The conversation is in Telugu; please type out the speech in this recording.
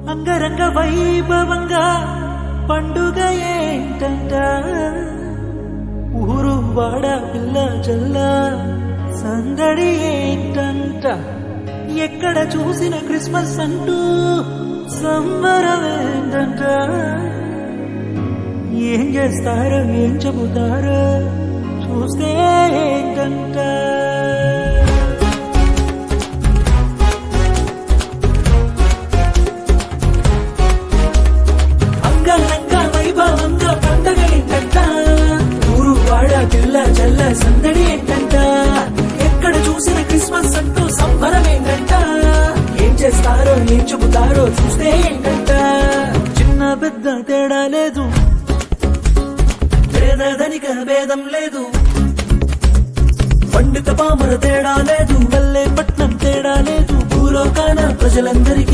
అంగరంగ వైభవంగా పండుగ ఏంటంట, ఊరు వాడ పిల్ల జల్ల సందడి ఏంటంట, ఎక్కడ చూసిన క్రిస్మస్ అంటూ సంబరం ఏంటంట, ఏం చేస్తారో ఏం చెబుతారో చూస్తే ఏంటంట. వైభవంగా పండగ ఏంటంట, ఊరు వాడ పిల్ల జల్ల సందడి ఏంటంట, ఎక్కడ చూసిన క్రిస్మస్ అంటూ సంబరం ఏంటంట, ఏం చేస్తారో ఏం చెబుతారో చూస్తే ఏంటంట. చిన్న పెద్ద తేడా లేదు, పేద ధనిక భేదం లేదు, పండిత పామర తేడా లేదు, పల్లె పట్నం తేడా లేదు, భూలోకాన ప్రజలందరికీ